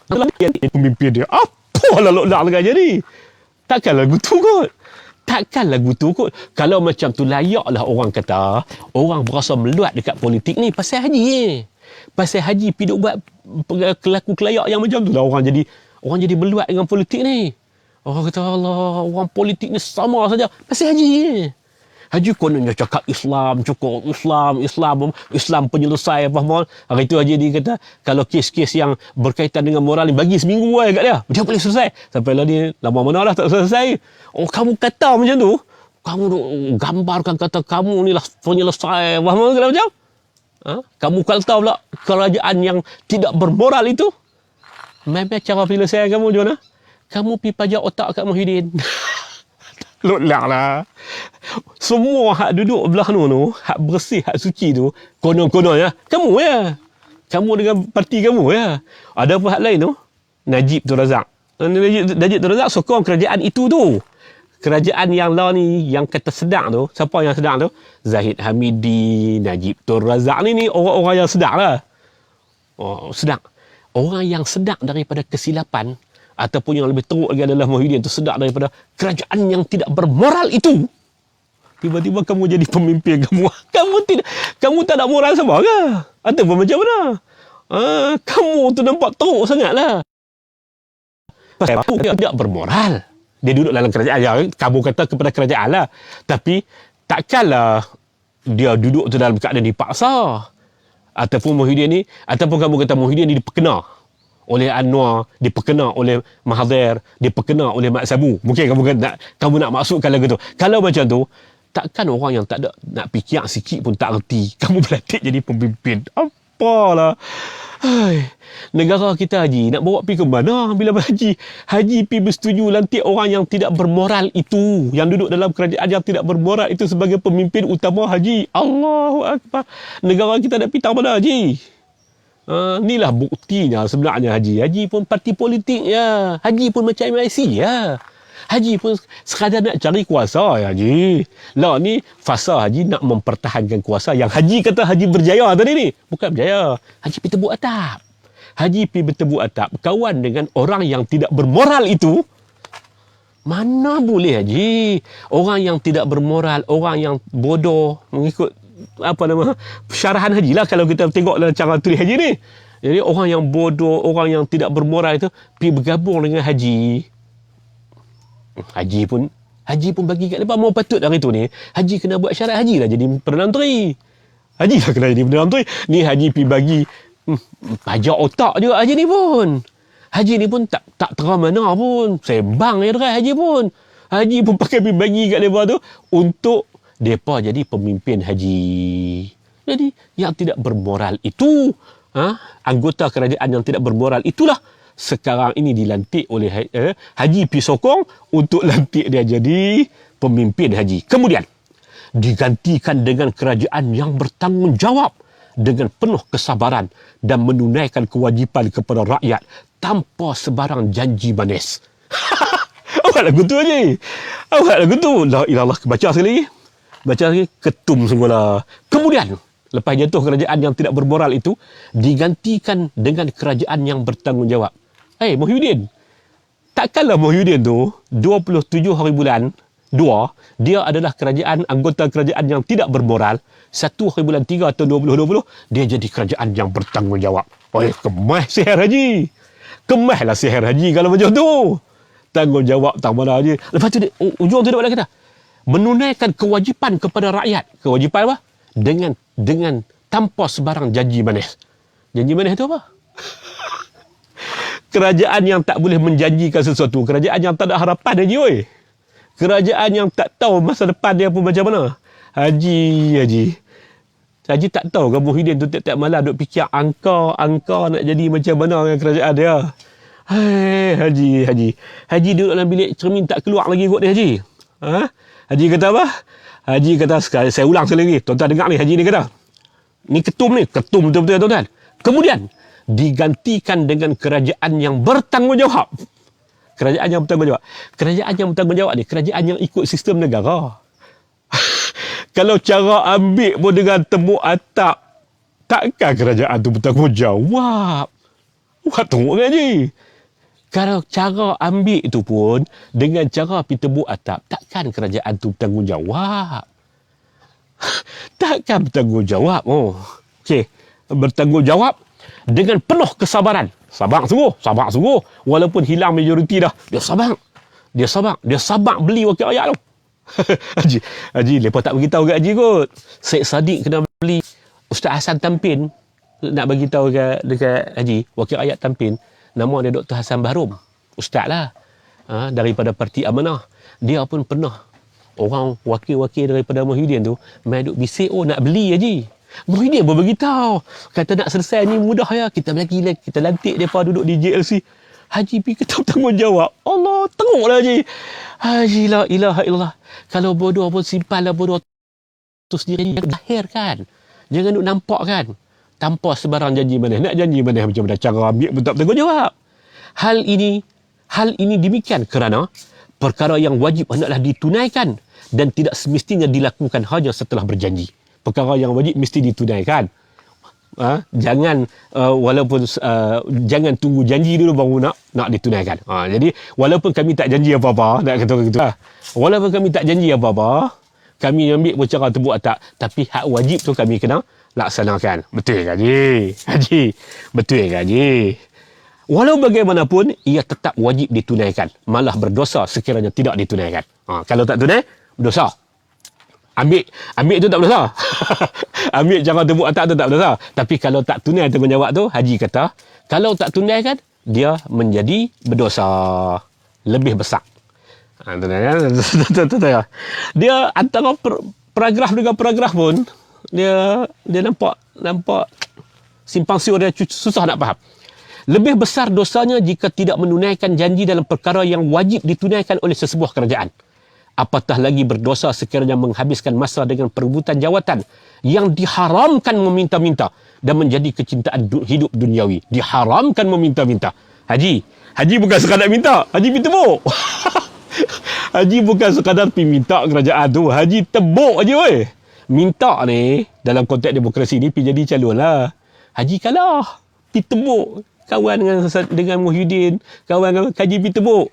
adalah dia pemimpin dia. Apa lalu-lalu nak jadi? Takkan lagu tu kot. Kalau macam tu, layaklah orang kata, orang berasa meluat dekat politik ni pasal haji. Pasal haji pergi buat kelaku kelayak yang macam tu lah, orang jadi meluat dengan politik ni. Orang kata, Allah, orang politik ni sama saja pasal haji. Haji kononnya cakap Islam penyelesai apa semua. Hari itu Haji dia kata, kalau kes-kes yang berkaitan dengan moral ni, bagi seminggu aja kat dia boleh selesai. Sampai lah dia, lama mana lah tak selesai. Kamu kata macam tu, kamu gambarkan kata kamu ni lah penyelesai apa semua segala macam. Kamu kata pula kerajaan yang tidak bermoral itu, memang cara penyelesaian kamu macam mana? Kamu pergi pajak otak kat Muhyiddin. Lotlah lah. Semua hak duduk belah tu, hak bersih, hak suci tu, konon-konon ya. Kamu ya. Kamu dengan parti kamu ya. Ada apa hak lain tu? Najib Tun Razak. Najib Tun Razak sokong kerajaan itu tu. Kerajaan yang lah ni, yang kata sedang tu, siapa yang sedang tu? Zahid Hamidi, Najib Tun Razak ni orang-orang yang sedang lah. Sedang. Orang yang sedang daripada kesilapan, ataupun yang lebih teruk lagi adalah Muhyiddin tu sedar daripada kerajaan yang tidak bermoral itu. Tiba-tiba kamu jadi pemimpin kamu. Kamu tak ada moral sama ke? Ataupun macam mana? Kamu tu nampak teruk sangatlah. Pasal dia tidak bermoral. Dia duduk dalam kerajaan. Kamu kata kepada kerajaan lah. Tapi takkanlah dia duduk tu dalam keadaan dipaksa. Ataupun Muhyiddin ni, ataupun kamu kata Muhyiddin ni diperkena oleh Anwar, diperkena oleh Mahathir, diperkena oleh Mat Sabu. Mungkin kamu nak masukkan lagu tu. Kalau macam tu, takkan orang yang tak ada nak fikir sikit pun tak reti kamu berlatih jadi pemimpin. Apalah. Negara kita Haji nak bawa pergi ke mana bila berhaji? Haji pergi bersetuju lantik orang yang tidak bermoral itu, yang duduk dalam kerajaan yang tidak bermoral itu sebagai pemimpin utama Haji. Allahu Akbar. Negara kita nak pergi mana Haji? Inilah buktinya sebenarnya Haji. Haji pun parti politik ya. Haji pun macam MIC ya. Haji pun sekadar nak cari kuasa ya Haji. Lah ni fasa Haji nak mempertahankan kuasa yang Haji kata Haji berjaya tadi ni. Bukan berjaya. Haji pergi tebuk atap. Haji pergi bertebuk atap kawan dengan orang yang tidak bermoral itu. Mana boleh Haji? Orang yang tidak bermoral, orang yang bodoh mengikut syarahan Haji lah kalau kita tengok dalam cara tulis Haji ni. Jadi orang yang bodoh, orang yang tidak bermoral itu pergi bergabung dengan Haji. Haji pun bagi kat depan mau patut hari tu ni Haji kena buat syarat Haji lah jadi Perdana Menteri. Haji lah kena jadi Perdana Menteri. Ni Haji pergi bagi pajak otak juga Haji ni pun. Haji ni pun tak terang mana pun. Sembang je dekat Haji pun. Haji pun pakai pergi bagi kat depan tu untuk mereka jadi pemimpin Haji. Jadi yang tidak bermoral itu, anggota kerajaan yang tidak bermoral itulah sekarang ini dilantik oleh Haji pi sokong untuk lantik dia jadi pemimpin Haji. Kemudian digantikan dengan kerajaan yang bertanggungjawab dengan penuh kesabaran dan menunaikan kewajipan kepada rakyat tanpa sebarang janji manis. Awak lagu tu Haji. Awak lagu tu. La ilallah. Baca sekali lagi. Baca lagi. Ketum semula. Kemudian lepas jatuh kerajaan yang tidak bermoral itu digantikan dengan kerajaan yang bertanggungjawab. Muhyiddin. Takkanlah Muhyiddin tu 27 hari bulan 2, dia adalah anggota kerajaan yang tidak bermoral. 1 hari bulan 3 tahun 2020, dia jadi kerajaan yang bertanggungjawab. Kemah sihir Haji. Kemahlah sihir Haji kalau macam tu. bertanggungjawab tak mana je. Lepas tu ujung tu dia buat kata menunaikan kewajipan kepada rakyat. Kewajipan apa? Dengan tanpa sebarang janji manis. Janji manis tu apa? Kerajaan yang tak boleh menjanjikan sesuatu, kerajaan yang tak ada harapan haji oi. Kerajaan yang tak tahu masa depan dia pun macam mana. Haji tak tahu ke Muhyiddin tu tiap-tiap malam duk fikir angka nak jadi macam mana dengan kerajaan dia. Hai Haji duduk dalam bilik cermin tak keluar lagi kot dia Haji. Haji kata apa? Haji kata sekali, saya ulang sekali lagi. Tuan-tuan dengar ni, Haji ni kata. Ni ketum betul-betul tuan-tuan. Kemudian digantikan dengan kerajaan yang bertanggungjawab. Kerajaan yang bertanggungjawab ni kerajaan yang ikut sistem negara. Kalau cara ambil pun dengan tembok atap, takkan kerajaan tu bertanggungjawab. Wah, tengok kan Haji. Kalau cara ambil tu pun dengan cara pergi tembok atap, takkan kerajaan tu bertanggungjawab. Takkan bertanggungjawab. Okey, bertanggungjawab dengan penuh kesabaran. Sabar sungguh. Walaupun hilang majoriti dah, dia sabar beli wakil rakyat tu. Haji, lepas tak beritahu kat Haji kot. Syed Saddiq kena beli Ustaz Hasan Tampin nak bagi tahu dekat Haji, wakil rakyat Tampin, nama dia Dr. Hasan Bahrum. Ustaz lah. Daripada Parti Amanah. Dia pun pernah orang wakil-wakil daripada Muhyiddin tu main duk bisik nak beli Haji. Muhyiddin pun beritahu, kata nak selesai ni mudah ya, kita lantik depa duduk di JLC. Haji pergi kata tanggungjawab. Allah, tengoklah Haji. Haji, la ilaha illallah. Kalau bodoh pun simpanlah bodoh tu sendiri. Zahir kan. Jangan duk nampak kan. Tanpa sebarang janji manis. Nak janji manis macam mana cara ambil pun tak bertanggungjawab. Hal ini demikian kerana perkara yang wajib hendaklah ditunaikan dan tidak semestinya dilakukan hanya setelah berjanji. Perkara yang wajib mesti ditunaikan. Jangan jangan tunggu janji dulu baru nak ditunaikan. Jadi walaupun kami tak janji apa-apa, nak kata gitu. Walaupun kami tak janji apa-apa, kami ambil cara tembok atap, tapi hak wajib tu kami kena laksanakan. Betul ke Haji? Betul ke Haji? Walau bagaimanapun, ia tetap wajib ditunaikan. Malah berdosa sekiranya tidak ditunaikan. Kalau tak tunai, berdosa. Ambil tu tak berdosa. Ambil cara tembok atap tu tak berdosa. Tapi kalau tak tunai tanggungjawab tu, Haji kata, kalau tak tunaikan, dia menjadi berdosa lebih besar. Dia antara paragraf dengan paragraf pun, dia nampak simpang siur dia susah nak faham. Lebih besar dosanya jika tidak menunaikan janji dalam perkara yang wajib ditunaikan oleh sesebuah kerajaan. Apatah lagi berdosa sekiranya menghabiskan masa dengan perebutan jawatan yang diharamkan meminta-minta dan menjadi kecintaan hidup duniawi. Diharamkan meminta-minta. Haji bukan sekadar minta, Haji pergi tebuk. Haji bukan sekadar pergi minta kerajaan tu, Haji tebuk Haji weh. Minta ni dalam konteks demokrasi ni pergi jadi calon lah. Haji kalah, pergi tebuk. Kawan dengan Muhyiddin, kawan dengan Haji pergi tebuk.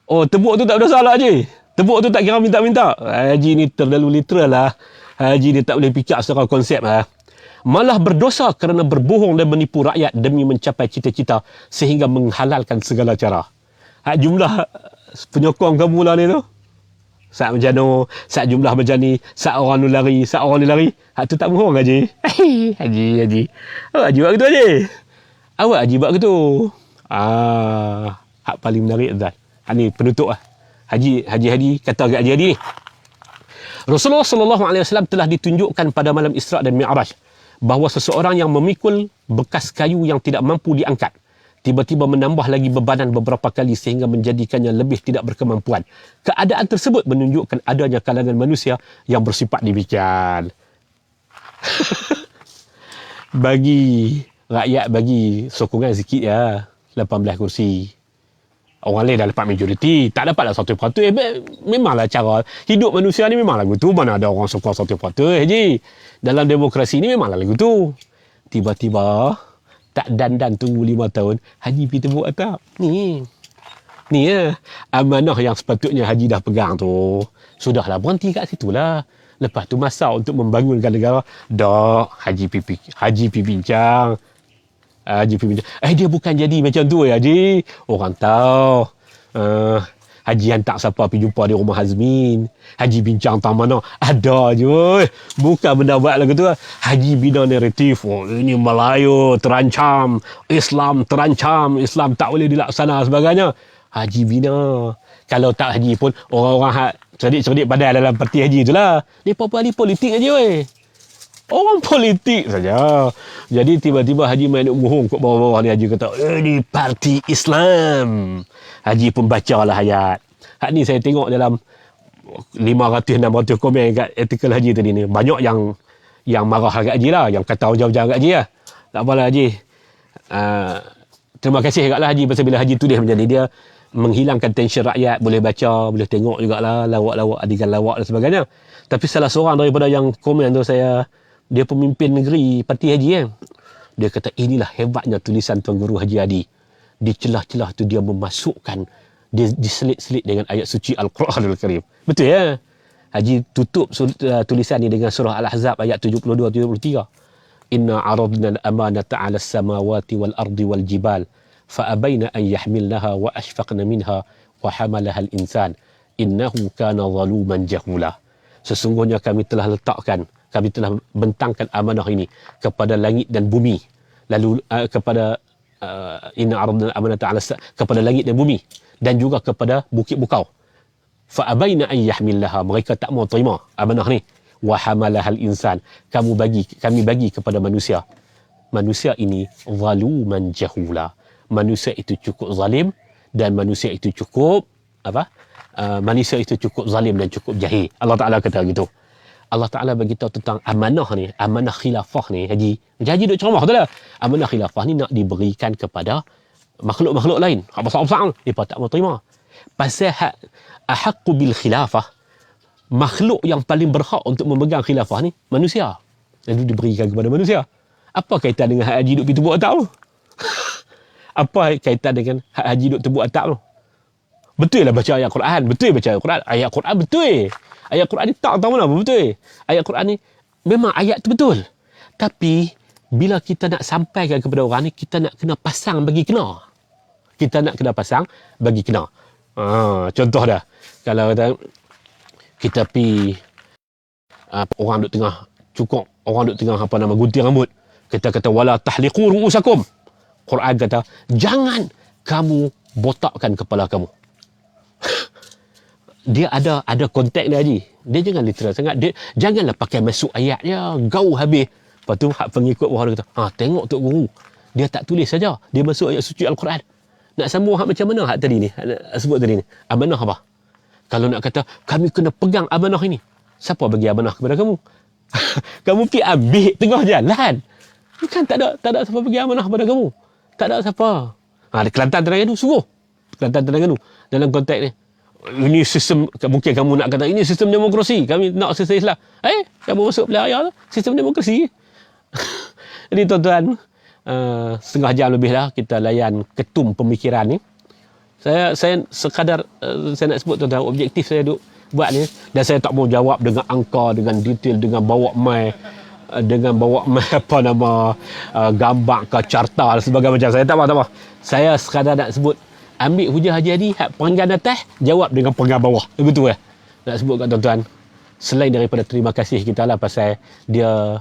Oh, tebuk tu tak berdosa lah Haji. Tebuk tu tak kira minta-minta. Haji ni terlalu literal lah. Haji ni tak boleh fikir secara konsep lah. Malah berdosa kerana berbohong dan menipu rakyat demi mencapai cita-cita sehingga menghalalkan segala cara. Jumlah penyokong kamu lah ni tu. Saat macam tu, saat jumlah macam ni, saat orang ni lari. Hak tu tak bohong Haji. Haji. Haji buat gitu Haji. Awak Haji buat gitu. Hak paling menarik Azan. Ni penutup lah. Haji kata kat Haji ni. Rasulullah SAW telah ditunjukkan pada malam Isra' dan Mi'raj bahawa seseorang yang memikul bekas kayu yang tidak mampu diangkat tiba-tiba menambah lagi bebanan beberapa kali sehingga menjadikannya lebih tidak berkemampuan. Keadaan tersebut menunjukkan adanya kalangan manusia yang bersifat demikian. Bagi rakyat bagi sokongan sikit ya, 18 kursi. Orang lain dah dapat majoriti, tak dapatlah 1%. Memanglah cara hidup manusia ni memang lagu tu. Mana ada orang sokong 1%, Haji. Dalam demokrasi ni memanglah lagu tu. Tiba-tiba tak dandan tunggu 5 tahun, Haji pergi tebuk atap. Ni ya, amanah yang sepatutnya Haji dah pegang tu. Sudahlah, berhenti kat situ lah. Lepas tu masa untuk membangunkan negara, dah Haji pergi bincang. Dia bukan jadi macam tu Haji. Orang tahu. Haji hantar siapa pergi jumpa di rumah Hazmin. Haji bincang tentang mana. Ada je. Bukan benda buat lagu tu. Haji bina naratif. Oh, ini Melayu terancam. Islam terancam. Islam tak boleh dilaksana sebagainya. Haji bina. Kalau tak haji pun, orang-orang cerdik-cerdik pandai dalam parti haji tu lah. Dia apa-apa ahli politik aja weh. Orang politik saja. Jadi tiba-tiba Haji main bohong kat bawah-bawah ni. Haji kata, ini parti Islam. Haji pun baca lah ayat. Hak ni saya tengok dalam 500-600 komen kat artikel Haji tadi ni. Banyak yang marah kat Haji lah. Yang kata jauh-jauh kat Haji lah. Tak apalah Haji. Terima kasih kat lah Haji. Pasal bila Haji tulis macam ni, dia menghilangkan tension rakyat. Boleh baca, boleh tengok jugalah. Lawak-lawak, adegan lawak dan sebagainya. Tapi salah seorang daripada yang komen tu dia pemimpin negeri parti Haji kan. Dia kata inilah hebatnya tulisan Tuan Guru Haji Hadi. Di celah-celah tu dia memasukkan, dia diselit-selit dengan ayat suci Al-Quranul Karim. Betul ya? Haji tutup tulisan ni dengan surah Al-Ahzab ayat 72-73. Inna aradna al-amanata 'ala as-samawati wal ardi wal jibal fa abaina an yahmilnaha wa ashfaqna minha wa hamalaha al-insan innahu kana zaluman jahula. Sesungguhnya kami telah bentangkan amanah ini kepada langit dan bumi. Lalu kepada inna aradna amanata 'ala kepada langit dan bumi dan juga kepada bukit bukau. Fa abaina an yahmilaha, mereka tak mau terima amanah ni. Wa hamalahal insan, kami bagi kepada manusia. Manusia ini zaluman jahula. Manusia itu cukup zalim dan manusia itu cukup manusia itu cukup zalim dan cukup jahil. Allah Taala kata gitu. Allah Ta'ala beritahu tentang amanah ni, amanah khilafah ni, Haji duk ceramah tu lah. Amanah khilafah ni nak diberikan kepada makhluk-makhluk lain. Hak besar-besar ni, mereka tak mau terima. Pasal ahaqqu bil khilafah, makhluk yang paling berhak untuk memegang khilafah ni, manusia. Lalu diberikan kepada manusia. Apa kaitan dengan hak Haji duk pergi tebuk atap tu? Apa kaitan dengan hak Haji duk tebuk atap tu? Betul lah baca ayat Quran. Betul baca ayat Quran. Ayat Quran betul. Ayat Quran ni tak tahu mana apa betul. Ayat Quran ni memang ayat tu betul. Tapi bila kita nak sampaikan kepada orang ni, kita nak kena pasang bagi kena. Kita nak kena pasang bagi kena. Contoh dah. Kalau kita pi orang duk tengah cukup, orang duk tengah gunting rambut. Kita kata wala tahliqu ru'usakum. Quran kata jangan kamu botakkan kepala kamu. Dia ada konteks dia Haji. Dia jangan literal sangat. Dia janganlah pakai masuk ayat dia gaul habis. Lepas tu hak pengikut orang dia kata, tengok Tok Guru. Dia tak tulis saja. Dia masuk ayat suci Al-Quran. Nak sambung hak macam mana hak tadi ni? Sebut tadi ni. Amanah apa? Kalau nak kata kami kena pegang amanah ini. Siapa bagi amanah kepada kamu? Kamu pergi ambil tengah jalan. Bukan tak ada siapa bagi amanah kepada kamu. Tak ada siapa. Kelantan Terengganu suruh. Kelantan Terengganu dalam konteks ni. Ini sistem, mungkin kamu nak kata ini sistem demokrasi, kami nak sistem Islam. Kamu masuk pilihan tu, sistem demokrasi. Jadi tuan-tuan, setengah jam lebih dah kita layan ketum pemikiran ni. Saya sekadar saya nak sebut tuan-tuan, objektif saya duk buat ni, dan saya tak mau jawab dengan angka, dengan detail, dengan bawa mai gambar ke carta dan sebagainya macam. Saya tak apa. Saya sekadar nak sebut, ambil hujah Haji Hadi, hak perenggan atas, jawab dengan perenggan bawah. Begitu nak sebut kat tuan-tuan. Selain daripada terima kasih kita lah pasal dia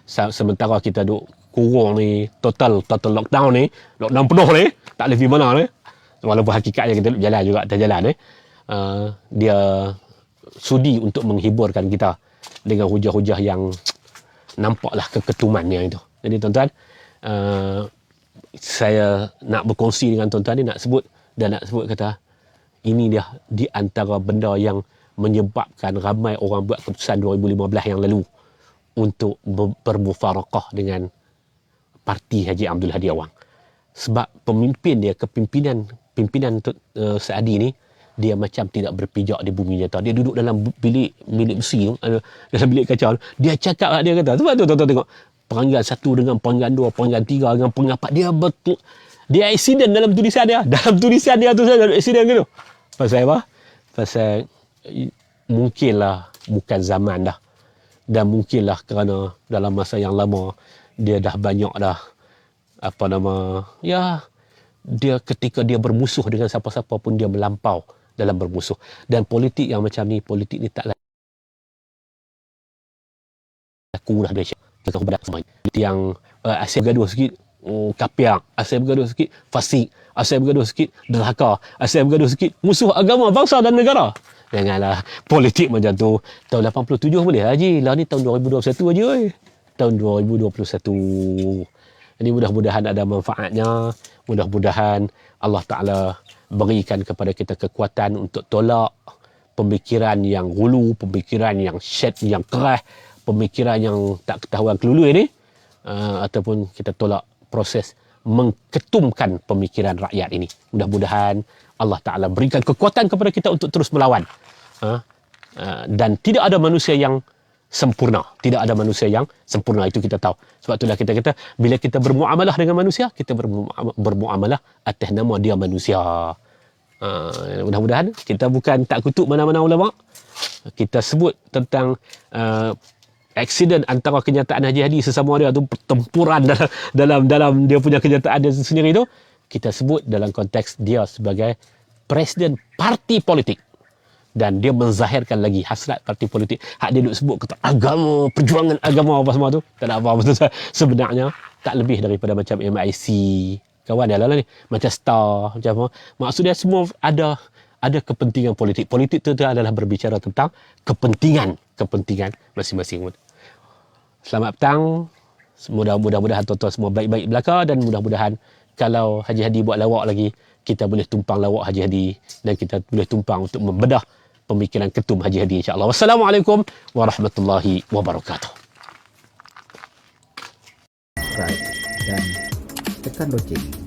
sementara kita duk kurung ni, total lockdown ni, lockdown penuh ni, tak boleh pergi mana ni. Walaupun hakikatnya kita duk jalan juga atas jalan ni. Dia sudi untuk menghiburkan kita dengan hujah-hujah yang nampaklah keketumannya itu. Jadi tuan-tuan, saya nak berkongsi dengan tuan-tuan ni, nak sebut kata ini dia di antara benda yang menyebabkan ramai orang buat keputusan 2015 yang lalu untuk bermufarakah dengan parti Haji Abdul Hadi Awang. Sebab pemimpin dia, pimpinan Saadi ni, dia macam tidak berpijak di bumi nyata. Dia duduk dalam bilik besi tu, dalam bilik kaca. Dia cakap, dia kata, sebab tu tuan-tuan tengok, perenggan 1 dengan perenggan 2, perenggan 3 dengan perenggan 4, dia betul. Dia accident dalam tulisan dia. Dalam tulisan dia tu saja accident gitu. Pasal apa? Pasal mungkinlah bukan zaman dah. Dan mungkinlah kerana dalam masa yang lama dia dah banyak dah dia ketika dia bermusuh dengan siapa-siapa pun dia melampau dalam bermusuh. Dan politik yang macam ni, politik ni tak laku dah Malaysia. Kita kepada semuanya. Yang asyik bergaduh sikit, kapiak, asyik bergaduh sikit, fasik, asyik bergaduh sikit, derhaka, asyik bergaduh sikit, musuh agama, bangsa dan negara. Janganlah politik macam tu. Tahun 87 boleh Haji. Lah ni tahun 2021 aja. Tahun 2021. Ini mudah-mudahan ada manfaatnya. Mudah-mudahan Allah Ta'ala berikan kepada kita kekuatan untuk tolak pemikiran yang hulu, pemikiran yang yang keras, pemikiran yang tak ketahuan kelulu ini. Ataupun kita tolak proses mengketumkan pemikiran rakyat ini. Mudah-mudahan Allah Ta'ala berikan kekuatan kepada kita untuk terus melawan. Dan tidak ada manusia yang sempurna. Tidak ada manusia yang sempurna. Itu kita tahu. Sebab itulah kita kata, bila kita bermuamalah dengan manusia, kita bermuamalah atas nama dia manusia. Mudah-mudahan kita bukan tak kutuk mana-mana ulama. Kita sebut tentang aksiden antara kenyataan Haji Hadi sesama dia tu, pertempuran dalam dia punya kenyataan dia sendiri tu, kita sebut dalam konteks dia sebagai presiden parti politik. Dan dia menzahirkan lagi hasrat parti politik. Hak dia duk sebut kata agama, perjuangan agama apa semua tu. Tak ada apa-apa. Sebenarnya tak lebih daripada macam MIC. Kawan dia lah ni. Macam STAR. Macam apa. Maksudnya semua ada kepentingan politik. Politik tu adalah berbicara tentang kepentingan masing-masing. Selamat petang. Mudah-mudahan tuan-tuan semua baik-baik belaka, dan mudah-mudahan kalau Haji Hadi buat lawak lagi, kita boleh tumpang lawak Haji Hadi, dan kita boleh tumpang untuk membedah pemikiran ketum Haji Hadi, insya-Allah. Wassalamualaikum warahmatullahi wabarakatuh. Subscribe dan tekan loceng